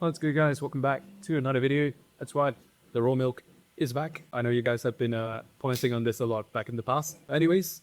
What's good, guys? Welcome back to another video. That's right, the raw milk is back. I know you guys have been commenting on this a lot back in the past. Anyways,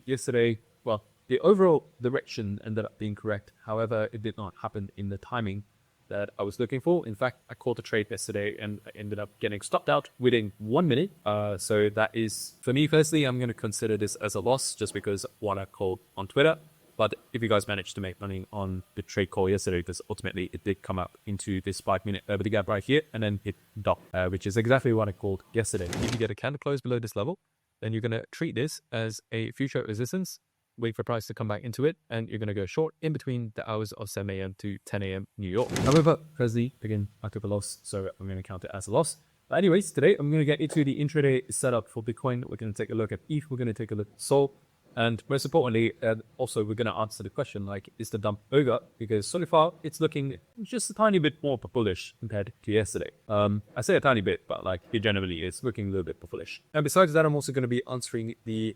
yesterday, well, the overall direction ended up being correct. However, it did not happen in the timing that I was looking for. In fact, I called a trade yesterday and I ended up getting stopped out within 1 minute. So that is, for me personally, I'm going to consider this as a loss just because of what I called on Twitter. But if you guys managed to make money on the trade call yesterday, because ultimately it did come up into this 5-minute over gap right here and then hit dot, which is exactly what I called yesterday. If you get a candle close below this level, then you're going to treat this as a future resistance, wait for price to come back into it, and you're going to go short in between the hours of 7 a.m. to 10 a.m. New York. However, firstly, again, I took a loss, so I'm going to count it as a loss. But anyways, today I'm going to get into the intraday setup for Bitcoin. We're going to take a look at ETH. We're going to take a look at Sol. And most importantly, also we're going to answer the question, like, is the dump over? Because so far, it's looking just a tiny bit more bullish compared to yesterday. I say a tiny bit, but like it generally is looking a little bit bullish. And besides that, I'm also going to be answering the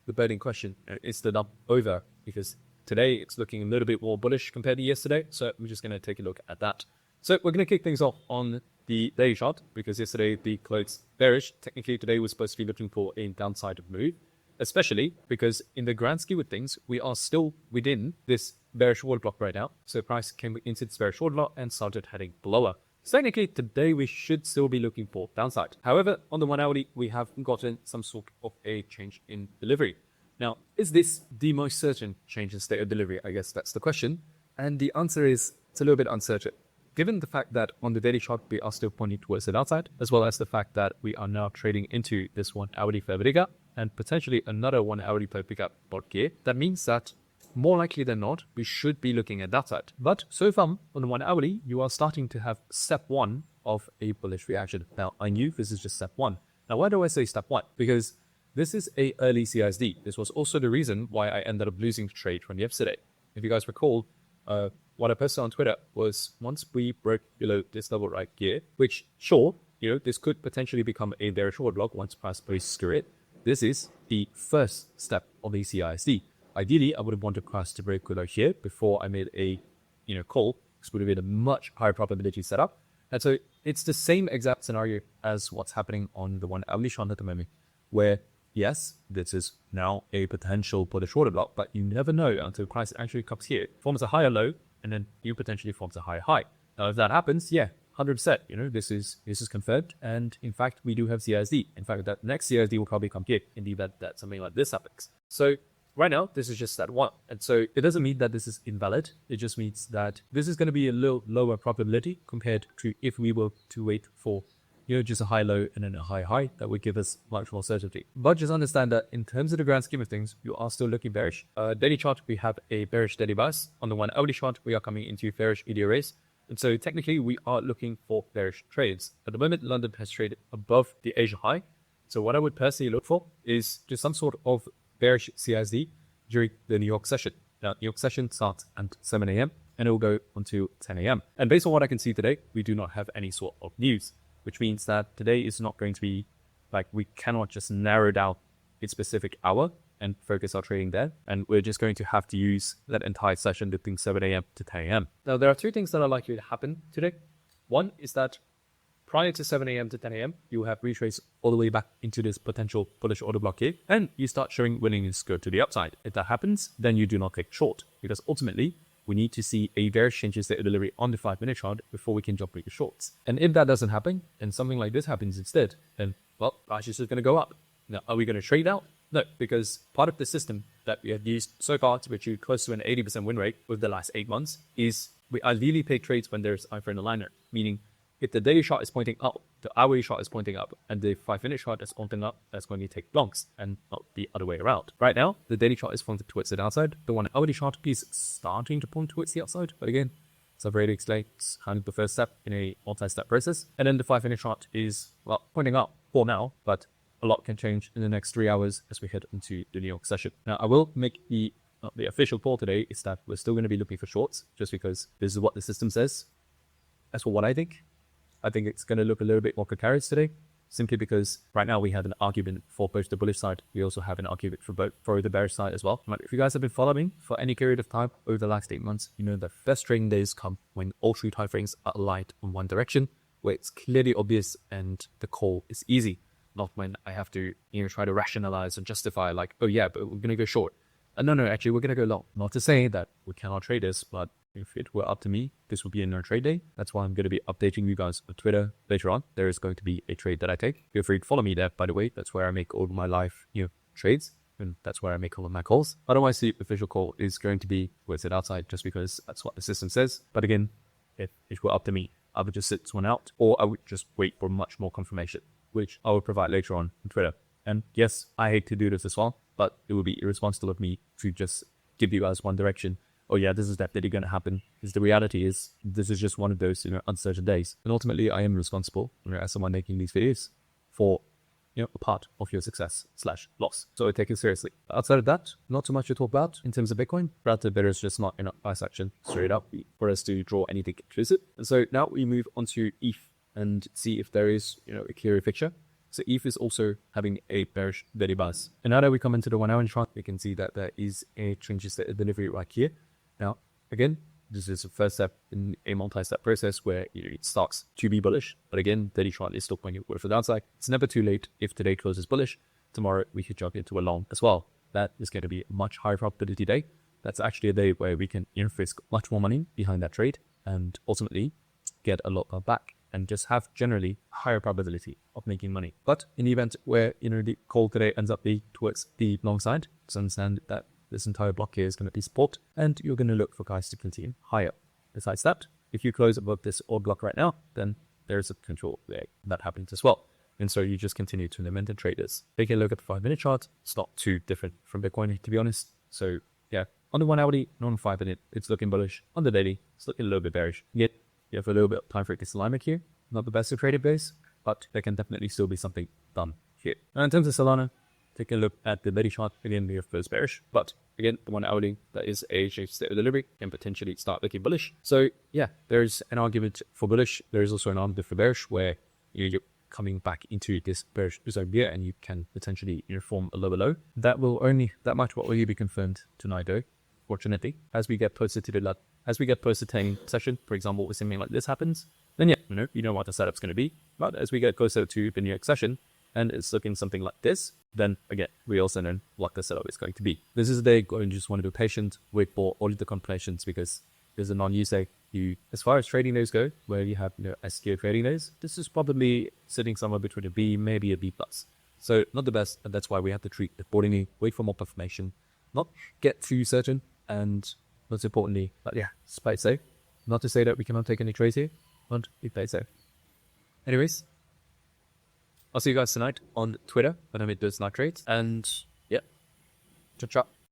burning question, is the dump over? Because today it's looking a little bit more bullish compared to yesterday. So we're just going to take a look at that. So we're going to kick things off on the daily chart because yesterday the closed bearish. Technically, today we're supposed to be looking for a downside move. Especially because in the grand scheme of things, we are still within this bearish order block right now. So price came into this bearish order block and started heading lower. So technically today we should still be looking for downside. However, on the 1 hourly, we have gotten some sort of a change in delivery. Now, is this the most certain change in state of delivery? I guess that's the question. And the answer is it's a little bit uncertain. Given the fact that on the daily chart, we are still pointing towards the downside, as well as the fact that we are now trading into this 1 hourly fair gap and potentially another 1 hourly fair gap block here, that means that more likely than not, we should be looking at downside. But so far, on the 1 hourly, you are starting to have step one of a bullish reaction. Now, I knew this is just step one. Now, why do I say step one? Because this is a early CSD. This was also the reason why I ended up losing the trade from yesterday. If you guys recall, what I posted on Twitter was once we broke below this level right here, which sure, this could potentially become a bearish order block once price breaks through it. This is the first step of the CISD. Ideally, I would have wanted price to break below here before I made a call, because would have been a much higher probability setup. And so it's the same exact scenario as what's happening on the 1 hourly chart at the moment, where yes, this is now a potential bullish order block, but you never know until price actually comes here, forms a higher low, and then you potentially forms a higher high. Now, if that happens, yeah, 100%, this is confirmed. And in fact, we do have CSD. In fact, that next CSD will probably come here in the event that something like this happens. So right now, this is just that one. And so it doesn't mean that this is invalid. It just means that this is going to be a little lower probability compared to if we were to wait for just a high low and then a high high. That would give us much more certainty. But just understand that in terms of the grand scheme of things, you are still looking bearish. Daily chart, we have a bearish daily bias. On the 1 hourly chart, we are coming into bearish ED arrays. And so technically, we are looking for bearish trades. At the moment, London has traded above the Asia high. So what I would personally look for is just some sort of bearish CSD during the New York session. Now, New York session starts at 7 a.m. and it will go until 10 a.m. And based on what I can see today, we do not have any sort of news, which means that today is not going to be like, we cannot just narrow down a specific hour and focus our trading there. And we're just going to have to use that entire session between 7 a.m. to 10 a.m. Now, there are two things that are likely to happen today. One is that prior to 7 a.m. to 10 a.m., you have retraced all the way back into this potential bullish order block here, and you start showing willingness to go to the upside. If that happens, then you do not take short, because ultimately, we need to see a bearish change in state of delivery on the 5-minute chart before we can jump into shorts. And if that doesn't happen, and something like this happens instead, then, well, price is just going to go up. Now, are we going to trade out? No, because part of the system that we have used so far to achieve close to an 80% win rate with the last 8 months is we ideally pick trades when there's alpha in the liner, meaning if the daily chart is pointing up, the hourly chart is pointing up, and the 5-minute chart is pointing up, that's going to take longs and not the other way around. Right now, the daily chart is pointing towards the downside. The 1 hourly chart is starting to point towards the upside, but again, as I've already explained, it's kind of the first step in a multi-step process. And then the 5-minute chart is, well, pointing up for now, but a lot can change in the next 3 hours as we head into the New York session. Now, I will make the official call today is that we're still going to be looking for shorts, just because this is what the system says. As for what I think it's going to look a little bit more precarious today. simply because right now we have an argument for both the bullish side. We also have an argument for the bearish side as well. But if you guys have been following me for any period of time over the last 8 months, you know the best trading days come when all 3 time frames are aligned on one direction, where it's clearly obvious and the call is easy. Not when I have to, try to rationalize and justify like, oh yeah, but we're going to go short. No, actually, we're going to go long. Not to say that we cannot trade this, but if it were up to me, this would be a no trade day. That's why I'm going to be updating you guys on Twitter later on. There is going to be a trade that I take. Feel free to follow me there, by the way. That's where I make all of my live, trades. And that's where I make all of my calls. Otherwise, the official call is going to be, where's it outside, just because that's what the system says. But again, if it were up to me, I would just sit this one out, or I would just wait for much more confirmation, which I will provide later on Twitter. And yes, I hate to do this as well, but it would be irresponsible of me to just give you guys one direction. Oh yeah, this is definitely going to happen. Because the reality is, this is just one of those, uncertain days. And ultimately, I am responsible, as someone making these videos, for, a part of your success/loss. So I take it seriously. Outside of that, not too much to talk about in terms of Bitcoin. Rather, there is just not enough price action straight up for us to draw anything conclusive. And so now we move on to ETH and see if there is, a clearer picture. So ETH is also having a bearish daily buzz. And now that we come into the 1 hour chart, we can see that there is a change state of delivery right here. Now, again, this is the first step in a multi-step process where it starts to be bullish. But again, daily chart is still pointing for the downside. It's never too late. If today closes bullish, tomorrow we could jump into a long as well. That is going to be a much higher probability day. That's actually a day where we can risk much more money behind that trade and ultimately get a lot more back and just have generally higher probability of making money. But in the event where, the call today ends up being towards the long side, just understand that this entire block here is going to be support, and you're going to look for guys to continue higher. Besides that, if you close above this old block right now, then there's a potential there that happens as well. And so you just continue to limit and trade this. Take a look at the 5-minute chart. It's not too different from Bitcoin, to be honest. So yeah, on the 1 hourly, not on 5-minute, it's looking bullish. On the daily, it's looking a little bit bearish. Yet you have a little bit of time for disalignment here. Not the best of traded base, but there can definitely still be something done here. And in terms of Solana, take a look at the daily chart. Again, we have first bearish, but again, the 1 hourly, that is a shape state of delivery, can potentially start looking bullish. So yeah, there's an argument for bullish. There is also an argument for bearish, where you're coming back into this bearish zone here, and you can potentially form a lower low. That much what will be confirmed tonight, though. Fortunately, as we get closer to the 10 session, for example, if something like this happens, then yeah, you know what the setup's going to be. But as we get closer to the next session, and it's looking something like this, then again, we also know what the setup is going to be. This is a day where you just want to be patient, wait for all of the contemplations, because there's a non-use day. As far as trading days go, where you have SQ trading days, this is probably sitting somewhere between a B, maybe a B+. So not the best, and that's why we have to treat accordingly, wait for more confirmation, not get too certain, and most importantly, but yeah, play it safe. Not to say that we cannot take any trades here, but we play it safe. Anyways, I'll see you guys tonight on Twitter when I make those night trades, and yeah, ciao ciao.